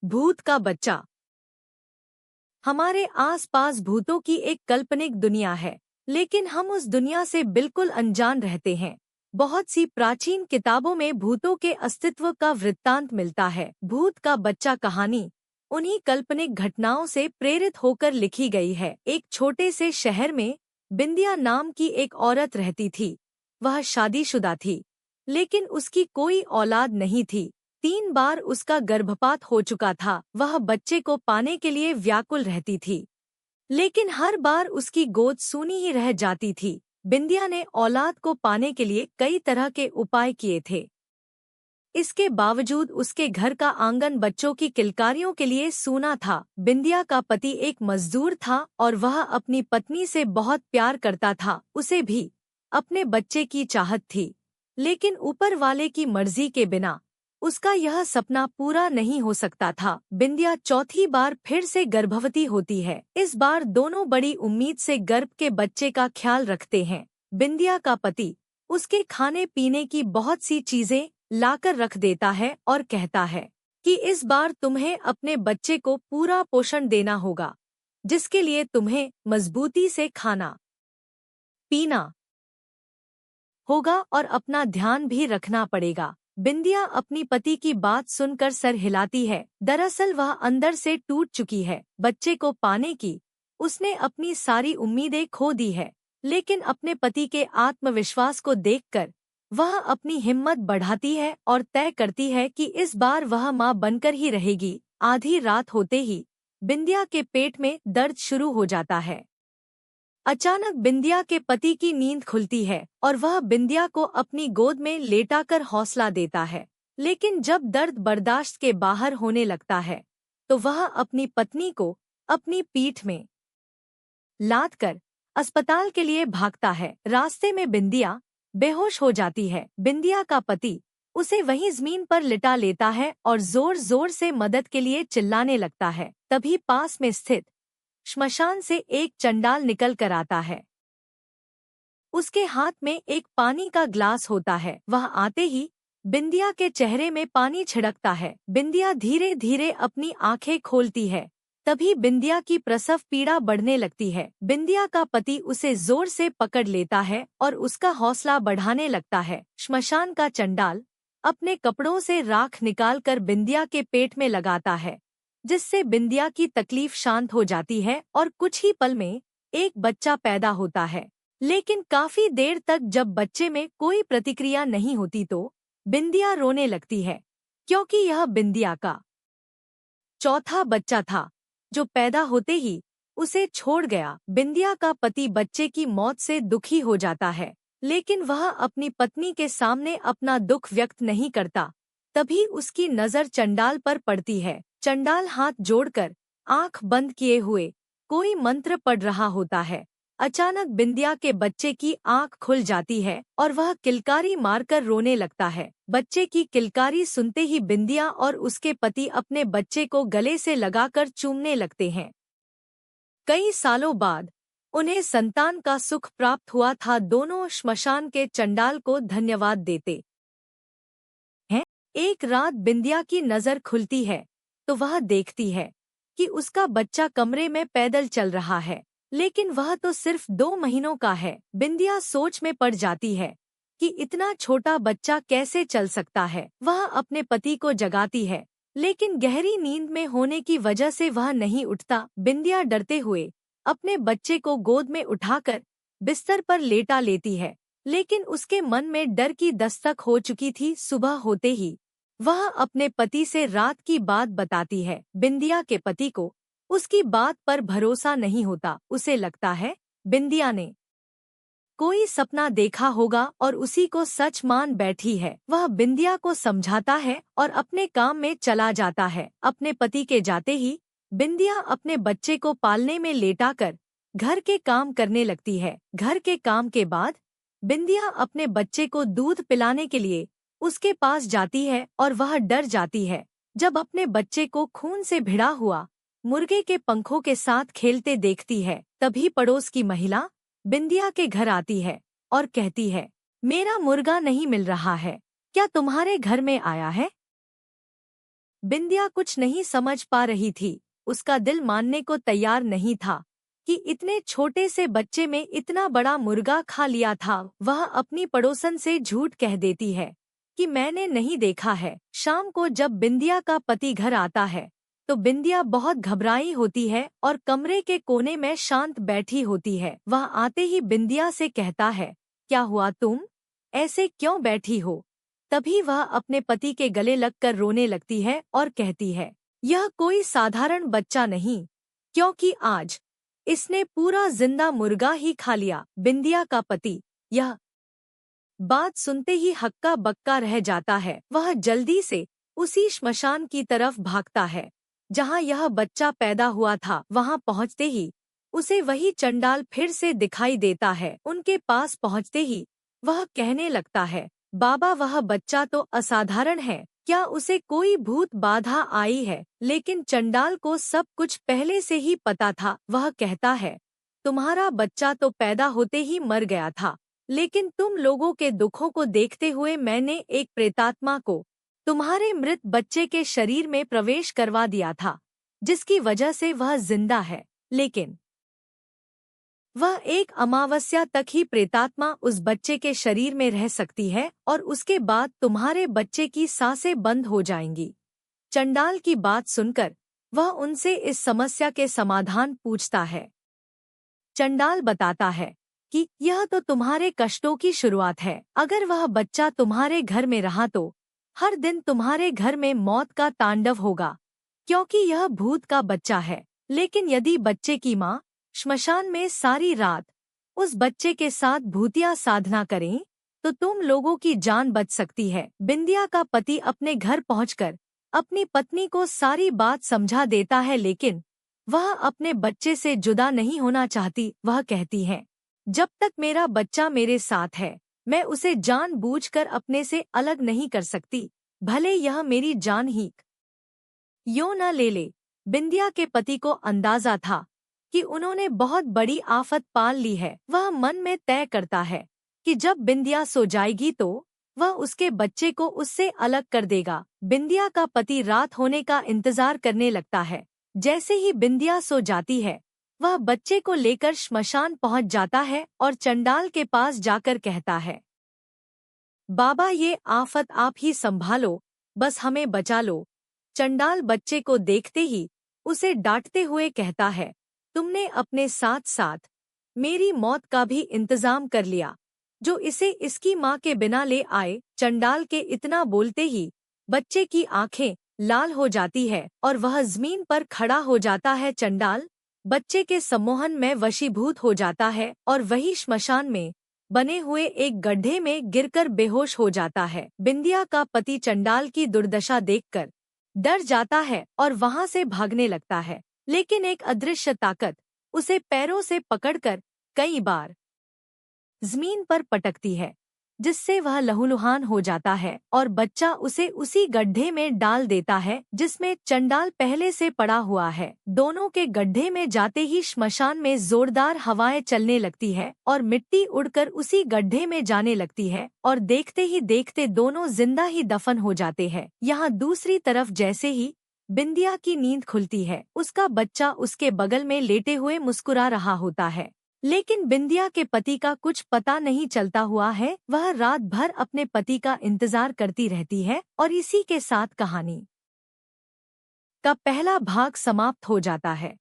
भूत का बच्चा। हमारे आसपास भूतों की एक काल्पनिक दुनिया है, लेकिन हम उस दुनिया से बिल्कुल अनजान रहते हैं। बहुत सी प्राचीन किताबों में भूतों के अस्तित्व का वृत्तांत मिलता है। भूत का बच्चा कहानी उन्हीं काल्पनिक घटनाओं से प्रेरित होकर लिखी गई है। एक छोटे से शहर में बिंदिया नाम की एक औरत रहती थी। वह शादीशुदा थी, लेकिन उसकी कोई औलाद नहीं थी। 3 बार उसका गर्भपात हो चुका था। वह बच्चे को पाने के लिए व्याकुल रहती थी, लेकिन हर बार उसकी गोद सूनी ही रह जाती थी। बिंदिया ने औलाद को पाने के लिए कई तरह के उपाय किए थे। इसके बावजूद उसके घर का आंगन बच्चों की किलकारियों के लिए सूना था। बिंदिया का पति एक मजदूर था और वह अपनी पत्नी से बहुत प्यार करता था। उसे भी अपने बच्चे की चाहत थी, लेकिन ऊपर वाले की मर्जी के बिना उसका यह सपना पूरा नहीं हो सकता था। बिंदिया चौथी बार फिर से गर्भवती होती है। इस बार दोनों बड़ी उम्मीद से गर्भ के बच्चे का ख्याल रखते हैं। बिंदिया का पति उसके खाने पीने की बहुत सी चीजें लाकर रख देता है और कहता है कि इस बार तुम्हें अपने बच्चे को पूरा पोषण देना होगा, जिसके लिए तुम्हें मजबूती से खाना पीना होगा और अपना ध्यान भी रखना पड़ेगा। बिंदिया अपनी पति की बात सुनकर सर हिलाती है। दरअसल वह अंदर से टूट चुकी है। बच्चे को पाने की उसने अपनी सारी उम्मीदें खो दी है, लेकिन अपने पति के आत्मविश्वास को देखकर वह अपनी हिम्मत बढ़ाती है और तय करती है कि इस बार वह मां बनकर ही रहेगी। आधी रात होते ही बिंदिया के पेट में दर्द शुरू हो जाता है। अचानक बिंदिया के पति की नींद खुलती है और वह बिंदिया को अपनी गोद में लेटाकर हौसला देता है। लेकिन जब दर्द बर्दाश्त के बाहर होने लगता है, तो वह अपनी पत्नी को अपनी पीठ में लादकर अस्पताल के लिए भागता है। रास्ते में बिंदिया बेहोश हो जाती है। बिंदिया का पति उसे वहीं जमीन पर लिटा लेता है और जोर जोर से मदद के लिए चिल्लाने लगता है। तभी पास में स्थित श्मशान से एक चंडाल निकल कर आता है। उसके हाथ में एक पानी का ग्लास होता है। वह आते ही बिंदिया के चेहरे में पानी छिड़कता है। बिंदिया धीरे धीरे अपनी आंखें खोलती है। तभी बिंदिया की प्रसव पीड़ा बढ़ने लगती है। बिंदिया का पति उसे जोर से पकड़ लेता है और उसका हौसला बढ़ाने लगता है। श्मशान का चंडाल अपने कपड़ों से राख निकालकर बिंदिया के पेट में लगाता है, जिससे बिंदिया की तकलीफ शांत हो जाती है और कुछ ही पल में एक बच्चा पैदा होता है। लेकिन काफी देर तक जब बच्चे में कोई प्रतिक्रिया नहीं होती तो बिंदिया रोने लगती है, क्योंकि यह बिंदिया का चौथा बच्चा था जो पैदा होते ही उसे छोड़ गया। बिंदिया का पति बच्चे की मौत से दुखी हो जाता है, लेकिन वह अपनी पत्नी के सामने अपना दुख व्यक्त नहीं करता। तभी उसकी नजर चंडाल पर पड़ती है। चंडाल हाथ जोड़कर आंख बंद किए हुए कोई मंत्र पढ़ रहा होता है। अचानक बिंदिया के बच्चे की आंख खुल जाती है और वह किलकारी मारकर रोने लगता है। बच्चे की किलकारी सुनते ही बिंदिया और उसके पति अपने बच्चे को गले से लगाकर चूमने लगते हैं। कई सालों बाद उन्हें संतान का सुख प्राप्त हुआ था। दोनों श्मशान के चंडाल को धन्यवाद देते हैं। एक रात बिंदिया की नजर खुलती है तो वह देखती है कि उसका बच्चा कमरे में पैदल चल रहा है, लेकिन वह तो सिर्फ 2 महीनों का है। बिंदिया सोच में पड़ जाती है कि इतना छोटा बच्चा कैसे चल सकता है। वह अपने पति को जगाती है, लेकिन गहरी नींद में होने की वजह से वह नहीं उठता। बिंदिया डरते हुए अपने बच्चे को गोद में उठाकर बिस्तर पर लेटा लेती है, लेकिन उसके मन में डर की दस्तक हो चुकी थी। सुबह होते ही वह अपने पति से रात की बात बताती है। बिंदिया के पति को उसकी बात पर भरोसा नहीं होता। उसे लगता है बिंदिया ने कोई सपना देखा होगा और उसी को सच मान बैठी है। वह बिंदिया को समझाता है और अपने काम में चला जाता है। अपने पति के जाते ही बिंदिया अपने बच्चे को पालने में लेटाकर घर के काम करने लगती है। घर के काम के बाद बिंदिया अपने बच्चे को दूध पिलाने के लिए उसके पास जाती है और वह डर जाती है जब अपने बच्चे को खून से भिड़ा हुआ मुर्गे के पंखों के साथ खेलते देखती है। तभी पड़ोस की महिला बिंदिया के घर आती है और कहती है, मेरा मुर्गा नहीं मिल रहा है, क्या तुम्हारे घर में आया है? बिंदिया कुछ नहीं समझ पा रही थी। उसका दिल मानने को तैयार नहीं था कि इतने छोटे से बच्चे में इतना बड़ा मुर्गा खा लिया था। वह अपनी पड़ोसन से झूठ कह देती है कि मैंने नहीं देखा है। शाम को जब बिंदिया का पति घर आता है तो बिंदिया बहुत घबराई होती है और कमरे के कोने में शांत बैठी होती है। वह आते ही बिंदिया से कहता है, क्या हुआ, तुम ऐसे क्यों बैठी हो? तभी वह अपने पति के गले लगकर रोने लगती है और कहती है, यह कोई साधारण बच्चा नहीं, क्योंकि आज इसने पूरा जिंदा मुर्गा ही खा लिया। बिंदिया का पति यह बात सुनते ही हक्का बक्का रह जाता है। वह जल्दी से उसी श्मशान की तरफ भागता है जहां यह बच्चा पैदा हुआ था। वहां पहुंचते ही उसे वही चंडाल फिर से दिखाई देता है। उनके पास पहुंचते ही वह कहने लगता है, बाबा, वह बच्चा तो असाधारण है, क्या उसे कोई भूत बाधा आई है? लेकिन चंडाल को सब कुछ पहले से ही पता था। वह कहता है, तुम्हारा बच्चा तो पैदा होते ही मर गया था, लेकिन तुम लोगों के दुखों को देखते हुए मैंने एक प्रेतात्मा को तुम्हारे मृत बच्चे के शरीर में प्रवेश करवा दिया था, जिसकी वजह से वह जिंदा है। लेकिन वह एक अमावस्या तक ही प्रेतात्मा उस बच्चे के शरीर में रह सकती है और उसके बाद तुम्हारे बच्चे की सांसें बंद हो जाएंगी। चंडाल की बात सुनकर वह उनसे इस समस्या के समाधान पूछता है। चंडाल बताता है कि यह तो तुम्हारे कष्टों की शुरुआत है। अगर वह बच्चा तुम्हारे घर में रहा तो हर दिन तुम्हारे घर में मौत का तांडव होगा, क्योंकि यह भूत का बच्चा है। लेकिन यदि बच्चे की माँ श्मशान में सारी रात उस बच्चे के साथ भूतिया साधना करें तो तुम लोगों की जान बच सकती है। बिंदिया का पति अपने घर पहुंचकर अपनी पत्नी को सारी बात समझा देता है, लेकिन वह अपने बच्चे से जुदा नहीं होना चाहती। वह कहती है, जब तक मेरा बच्चा मेरे साथ है मैं उसे जानबूझकर अपने से अलग नहीं कर सकती, भले यह मेरी जान ही क्यों न ले ले। बिंदिया के पति को अंदाजा था कि उन्होंने बहुत बड़ी आफत पाल ली है। वह मन में तय करता है कि जब बिंदिया सो जाएगी तो वह उसके बच्चे को उससे अलग कर देगा। बिंदिया का पति रात होने का इंतजार करने लगता है। जैसे ही बिंदिया सो जाती है वह बच्चे को लेकर श्मशान पहुंच जाता है और चंडाल के पास जाकर कहता है, बाबा, ये आफत आप ही संभालो, बस हमें बचा लो। चंडाल बच्चे को देखते ही उसे डांटते हुए कहता है, तुमने अपने साथ साथ मेरी मौत का भी इंतजाम कर लिया, जो इसे इसकी माँ के बिना ले आए। चंडाल के इतना बोलते ही बच्चे की आंखें लाल हो जाती है और वह जमीन पर खड़ा हो जाता है। चंडाल बच्चे के सम्मोहन में वशीभूत हो जाता है और वही श्मशान में बने हुए एक गड्ढे में गिरकर बेहोश हो जाता है। बिंदिया का पति चंडाल की दुर्दशा देखकर डर जाता है और वहां से भागने लगता है, लेकिन एक अदृश्य ताकत उसे पैरों से पकड़कर कई बार जमीन पर पटकती है, जिससे वह लहूलुहान हो जाता है और बच्चा उसे उसी गड्ढे में डाल देता है जिसमें चंडाल पहले से पड़ा हुआ है। दोनों के गड्ढे में जाते ही श्मशान में जोरदार हवाएं चलने लगती है और मिट्टी उड़कर उसी गड्ढे में जाने लगती है और देखते ही देखते दोनों जिंदा ही दफन हो जाते हैं। यहाँ दूसरी तरफ जैसे ही बिंदिया की नींद खुलती है उसका बच्चा उसके बगल में लेटे हुए मुस्कुरा रहा होता है, लेकिन बिंदिया के पति का कुछ पता नहीं चलता हुआ है। वह रात भर अपने पति का इंतजार करती रहती है और इसी के साथ कहानी का पहला भाग समाप्त हो जाता है।